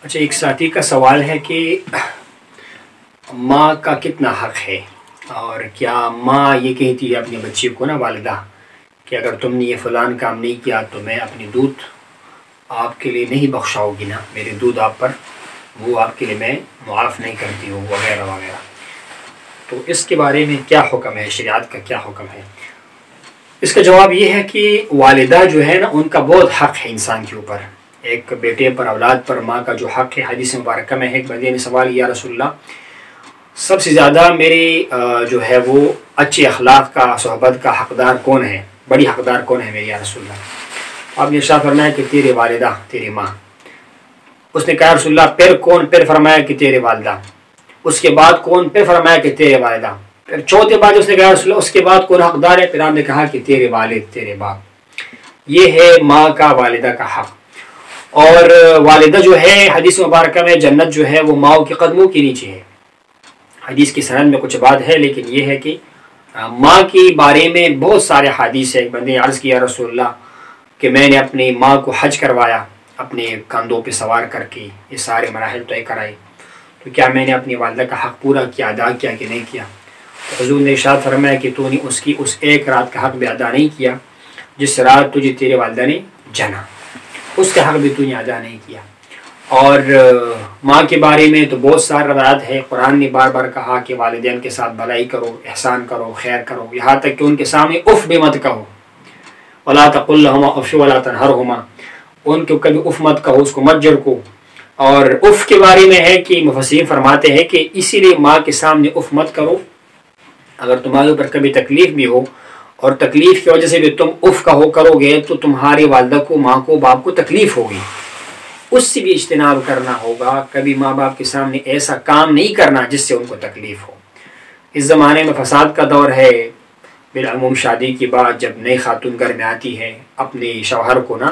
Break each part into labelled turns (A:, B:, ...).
A: اچھا، ایک ساتھی کا سوال ہے کہ ماں کا کتنا حق ہے، اور کیا ماں یہ کہتی ہے اپنے بچے کو نا، والدہ، کہ اگر تم نے یہ فلان کام نہیں کیا تو میں اپنی دودھ آپ کے لیے نہیں بخشاؤ گی نا، میرے دودھ آپ پر وہ آپ کے لیے میں معاف نہیں کرتی ہوں وغیرہ وغیرہ. تو اس کے بارے میں کیا حکم ہے، شریعت کا کیا حکم ہے؟ اس کا جواب یہ ہے کہ والدہ جو ہے نا، ان کا بہت حق ہے انسان کے اوپر. ایک بیٹے پر، اولاد پر ماں کا جو حق ہے، حدیث مبارکہ میں ہے. ایک بندے نے سوال کیا، رسول اللہ سب سے زیادہ میری جو ہے وہ اچھے اخلاق کا، صحبت کا حقدار کون ہے، بڑی حقدار کون ہے میری یا رسول اللہ؟ آپ نے ارشاد فرمایا کہ تیرے والدہ، تیری ماں. اس نے کہا رسول اللہ پھر کون؟ پھر فرمایا کہ تیرے والدہ. اس کے بعد کون؟ پھر فرمایا کہ تیرے والدہ. پھر چوتھے بعد اس نے کہا رسول اللہ اس کے بعد کون حقدار ہے؟ پھر آپ نے کہا کہ تیرے والد، تیرے باپ. یہ ہے ماں کا، والدہ کا حق. اور والدہ جو ہے، حدیث مبارکہ میں جنت جو ہے وہ ماؤں کے قدموں کے نیچے ہے. حدیث کی سند میں کچھ بات ہے، لیکن یہ ہے کہ ماں کے بارے میں بہت سارے حدیث ہے. ایک بندے نے عرض کیا رسول اللہ کہ میں نے اپنی ماں کو حج کروایا اپنے کندھوں پہ سوار کر کے، یہ سارے مراحل طے کرائے، تو کیا میں نے اپنی والدہ کا حق پورا کیا، ادا کیا کہ نہیں کیا؟ حضور نے ارشاد فرمایا کہ تو نے اس ایک رات کا حق بھی ادا نہیں کیا جس رات تجھے تیرے والدہ نے جنا، اس کا حق بھی تو نے ادا نہیں کیا. اور ماں کے بارے میں تو بہت سارا روایات ہے. قرآن نے بار بار کہا کہ والدین کے ساتھ بھلائی کرو، احسان کرو، خیر کرو، یہاں تک کہ ان کے سامنے اف بھی مت کہو. وَلَا تَقُلْ لَهُمَا اُفٍّ وَلَا تَنْهَرْهُمَا، ان کو کبھی اف مت کہو، اس کو مت جھڑکو. اور اف کے بارے میں ہے کہ مفسرین فرماتے ہیں کہ اسی لیے ماں کے سامنے اف مت کرو. اگر تمہارے اوپر کبھی تکلیف بھی ہو اور تکلیف کی وجہ سے بھی تم اف کہو کرو گے تو تمہاری والدہ کو، ماں کو، باپ کو تکلیف ہوگی. اس سے بھی اجتناب کرنا ہوگا. کبھی ماں باپ کے سامنے ایسا کام نہیں کرنا جس سے ان کو تکلیف ہو. اس زمانے میں فساد کا دور ہے. بالعموم شادی کے بعد جب نئی خاتون گھر میں آتی ہے، اپنے شوہر کو نا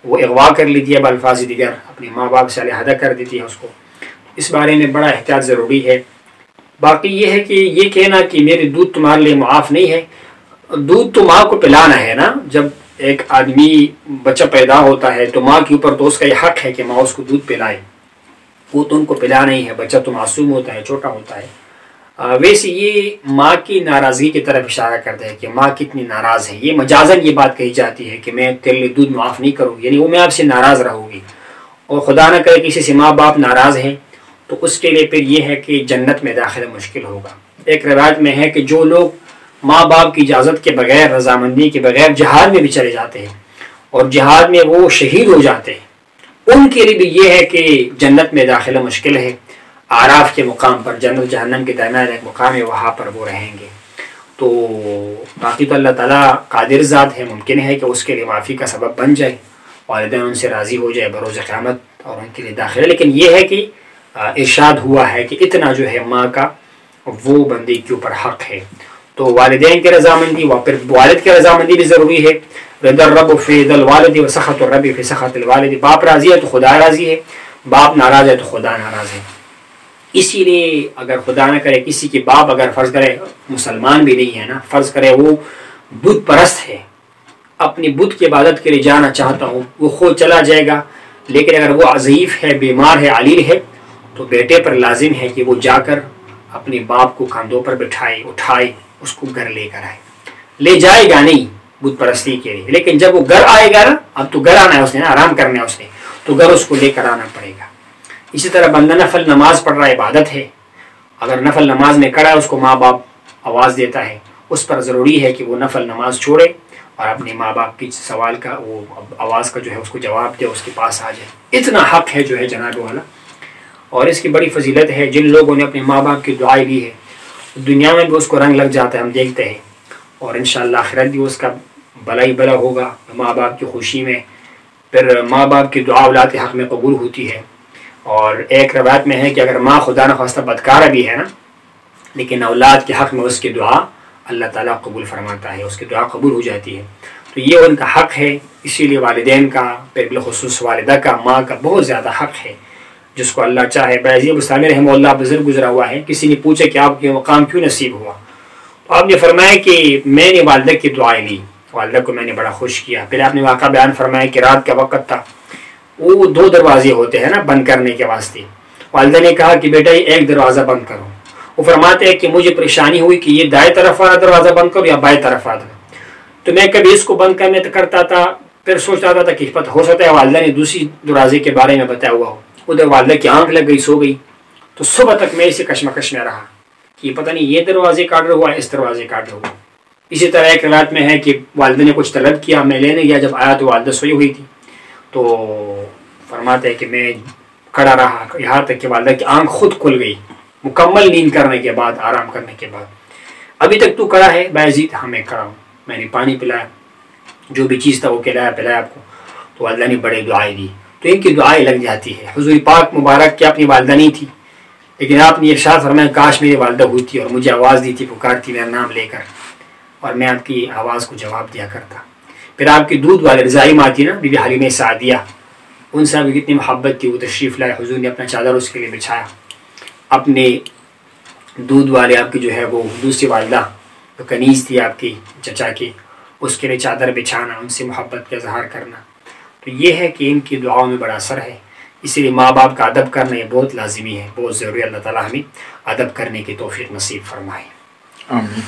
A: وہ اغوا کر لیتی ہے، بالفاظ دیگر اپنے ماں باپ سے علیحدہ کر دیتی ہے اس کو. اس بارے میں بڑا احتیاط ضروری ہے. باقی یہ ہے کہ یہ کہنا کہ میرے دودھ تمہارے لیے معاف نہیں ہے، دودھ تو ماں کو پلانا ہے نا. جب ایک آدمی بچہ پیدا ہوتا ہے تو ماں کے اوپر تو اس کا یہ حق ہے کہ ماں اس کو دودھ پلائے. وہ تو ان کو پلانا ہی ہے، بچہ تو معصوم ہوتا ہے، چھوٹا ہوتا ہے. ویسے یہ ماں کی ناراضگی کی طرف اشارہ کرتا ہے کہ ماں کتنی ناراض ہے. یہ مجازن یہ بات کہی جاتی ہے کہ میں تیرے لیے دودھ معاف نہیں کروں گی، یعنی وہ میں آپ سے ناراض رہوں گی. اور خدا نہ کرے کسی سے ماں باپ ناراض ہیں تو اس کے لیے پھر یہ ہے کہ جنت میں داخلہ مشکل ہوگا. ایک روایت میں ہے کہ جو لوگ ماں باپ کی اجازت کے بغیر، رضامندی کے بغیر جہاد میں بھی چلے جاتے ہیں اور جہاد میں وہ شہید ہو جاتے ہیں، ان کے لیے بھی یہ ہے کہ جنت میں داخلہ مشکل ہے. اعراف کے مقام پر، جنت جہنم کے درمیان ایک مقام ہے، وہاں پر وہ رہیں گے. تو باقی تو اللہ تعالیٰ قادر ذات ہے، ممکن ہے کہ اس کے لیے معافی کا سبب بن جائے، والدین ان سے راضی ہو جائے بروز قیامت اور ان کے لیے داخلہ. لیکن یہ ہے کہ ارشاد ہوا ہے کہ اتنا جو ہے ماں کا وہ بندے کے اوپر حق ہے. تو والدین کی رضامندی و پھر والد کی رضامندی بھی ضروری ہے. رضا الرب فی رضا الوالد و سخط الرب فی سخط الوالد. باپ راضی ہے تو خدا راضی ہے، باپ ناراض ہے تو خدا ناراض ہے. اسی لیے اگر خدا نہ کرے کسی کے باپ اگر فرض کرے مسلمان بھی نہیں ہے نا، فرض کرے وہ بت پرست ہے، اپنی بت کی عبادت کے لیے جانا چاہتا ہوں، وہ خود چلا جائے گا. لیکن اگر وہ ضعیف ہے، بیمار ہے، علیل ہے، تو بیٹے پر لازم ہے کہ وہ جا کر اپنے باپ کو کندھوں پر بٹھائے، اٹھائے، اس کو گھر لے کر آئے. لے جائے گا نہیں بت پرستی کے لیے، لیکن جب وہ گھر آئے گا نا، اب تو گھر آنا ہے اس نے، آرام کرنا ہے اس نے، تو گھر اس کو لے کر آنا پڑے گا. اسی طرح بندہ نفل نماز پڑھ رہا ہے، عبادت ہے، اگر نفل نماز میں کھڑا ہے، اس کو ماں باپ آواز دیتا ہے، اس پر ضروری ہے کہ وہ نفل نماز چھوڑے اور اپنے ماں باپ کی سوال کا، وہ آواز کا جو ہے اس کو جواب دے، اس کے پاس آ جائے. اتنا حق ہے جو ہے جناب والا. اور اس کی بڑی فضیلت ہے. جن لوگوں نے اپنے ماں باپ کی دعائیں لی ہے دنیا میں بھی اس کو رنگ لگ جاتا ہے، ہم دیکھتے ہیں. اور انشاءاللہ آخرت بھی اس کا بھلا ہی بھلا ہوگا ماں باپ کی خوشی میں. پھر ماں باپ کی دعا اولاد کے حق میں قبول ہوتی ہے. اور ایک روایت میں ہے کہ اگر ماں خدا نخواستہ بدکارہ بھی ہے نا، لیکن اولاد کے حق میں اس کی دعا اللہ تعالیٰ قبول فرماتا ہے، اس کی دعا قبول ہو جاتی ہے. تو یہ ان کا حق ہے. اسی لیے والدین کا، پھر بالخصوص والدہ کا، ماں کا بہت زیادہ حق ہے، جس کو اللہ چاہے. باعزی بستانی رحمہ اللہ بزرگ گزرا ہوا ہے، کسی نے پوچھا کہ آپ کے مقام کیوں نصیب ہوا؟ تو آپ نے فرمایا کہ میں نے والدہ کی دعائیں لی، والدہ کو میں نے بڑا خوش کیا. پھر آپ نے واقعہ بیان فرمایا کہ رات کا وقت تھا، وہ 2 دروازے ہوتے ہیں نا بند کرنے کے واسطے. والدہ نے کہا کہ بیٹا یہ ایک دروازہ بند کرو. وہ فرماتے ہیں کہ مجھے پریشانی ہوئی کہ یہ دائیں طرف والا دروازہ بند کرو یا بائیں طرف والا. تو میں کبھی اس کو بند کرنے کرتا تھا، پھر سوچتا تھا کہ پتہ ہو سکتا ہے والدہ نے دوسری دروازے کے بارے میں بتایا ہوا ہو. ادھر والدہ کی آنکھ لگ گئی، سو گئی. تو صبح تک میں اسے کشمکش میں رہا کہ پتہ نہیں یہ دروازے کا آرڈر ہوا اس دروازے کا آرڈر ہوا. اسی طرح ایک رات میں ہے کہ والدہ نے کچھ طلب کیا، میں لینے گیا، جب آیا تو والدہ سوئی ہوئی تھی. تو فرماتے ہیں کہ میں کھڑا رہا یہاں تک کہ والدہ کی آنکھ خود کھل گئی، مکمل نیند کرنے کے بعد، آرام کرنے کے بعد. ابھی تک تو کھڑا ہے بایزید؟ ہاں میں کھڑا ہوں. میں نے پانی پلایا، جو بھی چیز تھا وہ پلایا آپ کو. تو والدہ نے بڑے دعائیں دی. تو ان کی دعائیں لگ جاتی ہے. حضور پاک مبارک کی اپنی والدہ نہیں تھی، لیکن آپ نے ارشاد فرمایا کاش میری والدہ ہوتی اور مجھے آواز دی تھی، پکارتی میرا نام لے کر، اور میں آپ کی آواز کو جواب دیا کرتا. پھر آپ کی دودھ والے رضائی ماں تھی نا، بی بی حلیمہ سعدیہ، ان سے آپ کی کتنی محبت تھی. وہ تشریف لائے، حضور نے اپنا چادر اس کے لیے بچھایا. اپنے دودھ والے آپ کی جو ہے وہ دوسری والدہ جو کنیز تھی آپ کی چچا کی، اس کے لیے چادر بچھانا، ان سے محبت کا اظہار کرنا. تو یہ ہے کہ ان کی دعاؤں میں بڑا اثر ہے. اسی لیے ماں باپ کا ادب کرنا یہ بہت لازمی ہے، بہت ضروری. اللہ تعالیٰ ہمیں ادب کرنے کی توفیق نصیب فرمائے.
B: آمین.